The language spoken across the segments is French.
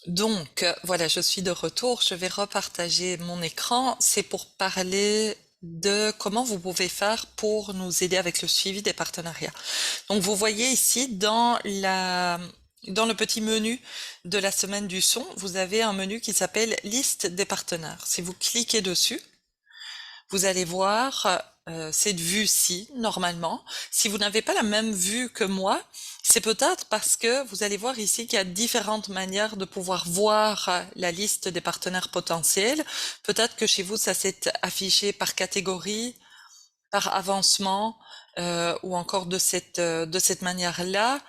Donc, voilà, je suis de retour. Je vais repartager mon écran. C'est pour parler de comment vous pouvez faire pour nous aider avec le suivi des partenariats. Donc, vous voyez ici dans le petit menu de la semaine du son, vous avez un menu qui s'appelle Liste des partenaires. Si vous cliquez dessus, vous allez voir cette vue-ci, normalement. Si vous n'avez pas la même vue que moi, c'est peut-être parce que vous allez voir ici qu'il y a différentes manières de pouvoir voir la liste des partenaires potentiels. Peut-être que chez vous, ça s'est affiché par catégorie, par avancement, ou encore de cette manière-là.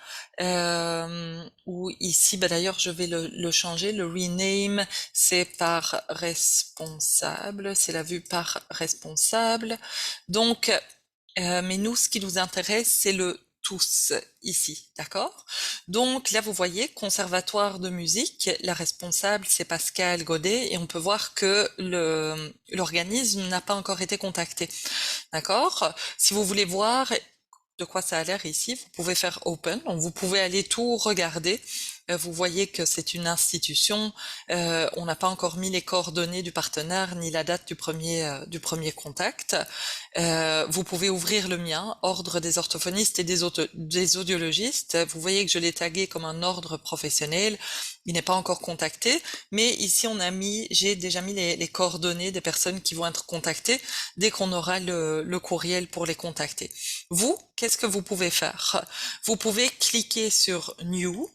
Ou ici, bah d'ailleurs, je vais le changer. Le rename, c'est par responsable. C'est la vue par responsable. Donc, mais nous, ce qui nous intéresse, c'est le tous ici, d'accord? Donc là, vous voyez, conservatoire de musique, la responsable, c'est Pascal Godet, et on peut voir que l'organisme n'a pas encore été contacté, d'accord? Si vous voulez voir de quoi ça a l'air ici, vous pouvez faire open, donc vous pouvez aller tout regarder. Vous voyez que c'est une institution, on n'a pas encore mis les coordonnées du partenaire ni la date du premier contact. Vous pouvez ouvrir le mien, ordre des orthophonistes et des audiologistes. Vous voyez que je l'ai tagué comme un ordre professionnel. Il n'est pas encore contacté, mais ici j'ai déjà mis les coordonnées des personnes qui vont être contactées dès qu'on aura le courriel pour les contacter. Vous, qu'est-ce que vous pouvez faire? Vous pouvez cliquer sur New.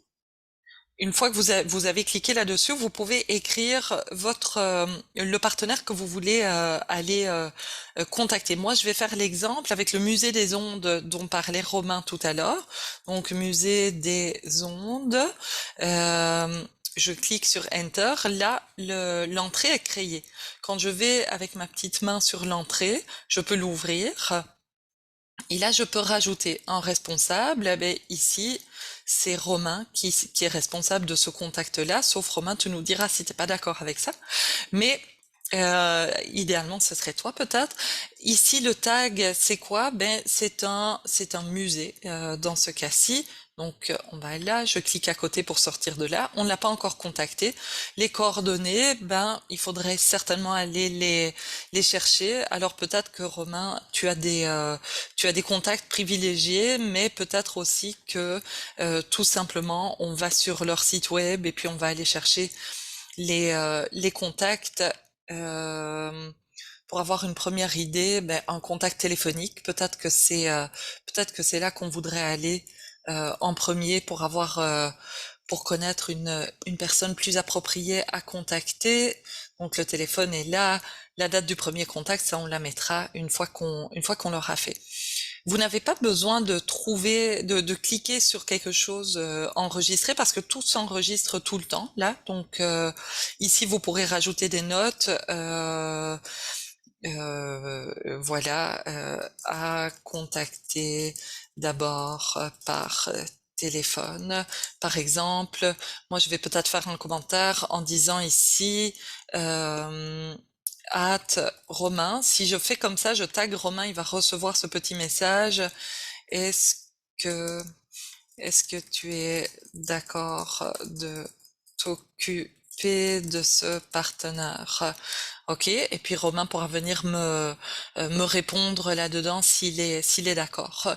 Une fois que vous avez cliqué là-dessus, vous pouvez écrire le partenaire que vous voulez aller contacter. Moi, je vais faire l'exemple avec le musée des ondes dont parlait Romain tout à l'heure. Donc, musée des ondes. Euh, je clique sur Enter. Là, l'entrée est créée. Quand je vais avec ma petite main sur l'entrée, je peux l'ouvrir. Et là, je peux rajouter un responsable. Eh ben, ici, c'est Romain qui est responsable de ce contact-là. Sauf Romain, tu nous diras si t'es pas d'accord avec ça. Mais idéalement, ce serait toi peut-être. Ici, le tag, c'est quoi? Ben, c'est un musée dans ce cas-ci. Donc, on va là, je clique à côté pour sortir de là. On ne l'a pas encore contacté. Les coordonnées, ben, il faudrait certainement aller les chercher. Alors peut-être que Romain, tu as des contacts privilégiés, mais peut-être aussi que tout simplement, on va sur leur site web et puis on va aller chercher les contacts euh, pour avoir une première idée, ben, un contact téléphonique. Peut-être que c'est là qu'on voudrait aller en premier pour connaître une personne plus appropriée à contacter. Donc le téléphone est là, la date du premier contact, ça on la mettra une fois qu'on l'aura fait. Vous n'avez pas besoin de cliquer sur quelque chose enregistré parce que tout s'enregistre tout le temps là. Donc ici vous pourrez rajouter des notes. Voilà, à contacter d'abord par téléphone. Par exemple, moi je vais peut-être faire un commentaire en disant ici euh, at Romain. Si je fais comme ça, je tag Romain, il va recevoir ce petit message. Est-ce que est-ce que tu es d'accord de t'occuper de ce partenaire? Ok, et puis Romain pourra venir me répondre là-dedans s'il est d'accord.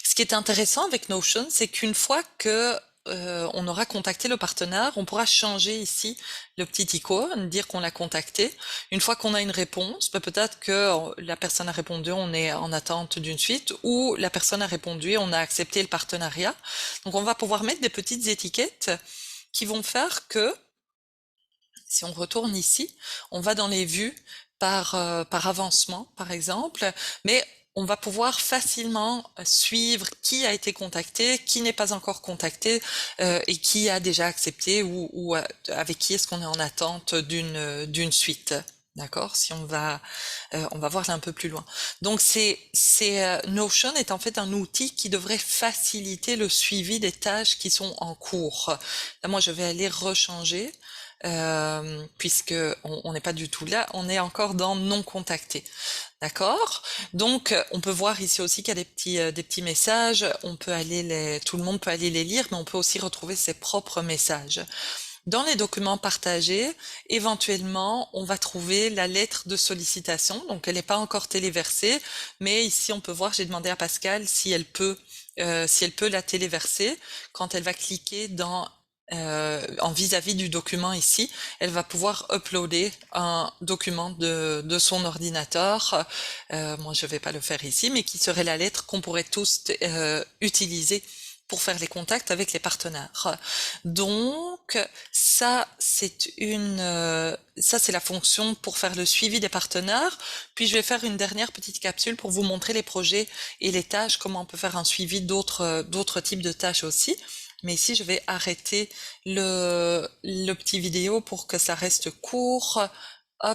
Ce qui est intéressant avec Notion, c'est qu'une fois que on aura contacté le partenaire, on pourra changer ici le petit icône, dire qu'on l'a contacté. Une fois qu'on a une réponse, peut-être que la personne a répondu, on est en attente d'une suite, ou la personne a répondu, on a accepté le partenariat. Donc on va pouvoir mettre des petites étiquettes qui vont faire que, si on retourne ici, on va dans les vues par avancement, par exemple, mais on va pouvoir facilement suivre qui a été contacté, qui n'est pas encore contacté et qui a déjà accepté ou avec qui est-ce qu'on est en attente d'une suite. D'accord? Si on va voir là un peu plus loin. Donc Notion est en fait un outil qui devrait faciliter le suivi des tâches qui sont en cours. Là, moi, je vais aller rechanger puisque on n'est pas du tout là, on est encore dans non contacté. D'accord? Donc, on peut voir ici aussi qu'il y a des petits messages. Tout le monde peut aller les lire, mais on peut aussi retrouver ses propres messages. Dans les documents partagés, éventuellement, on va trouver la lettre de sollicitation. Donc, elle n'est pas encore téléversée, mais ici, on peut voir, j'ai demandé à Pascal si elle peut la téléverser. Quand elle va cliquer en vis-à-vis du document ici, elle va pouvoir uploader un document de son ordinateur. Moi, je vais pas le faire ici, mais qui serait la lettre qu'on pourrait tous utiliser pour faire les contacts avec les partenaires. Donc, ça c'est la fonction pour faire le suivi des partenaires. Puis je vais faire une dernière petite capsule pour vous montrer les projets et les tâches, comment on peut faire un suivi d'autres types de tâches aussi. Mais ici, je vais arrêter le petit vidéo pour que ça reste court.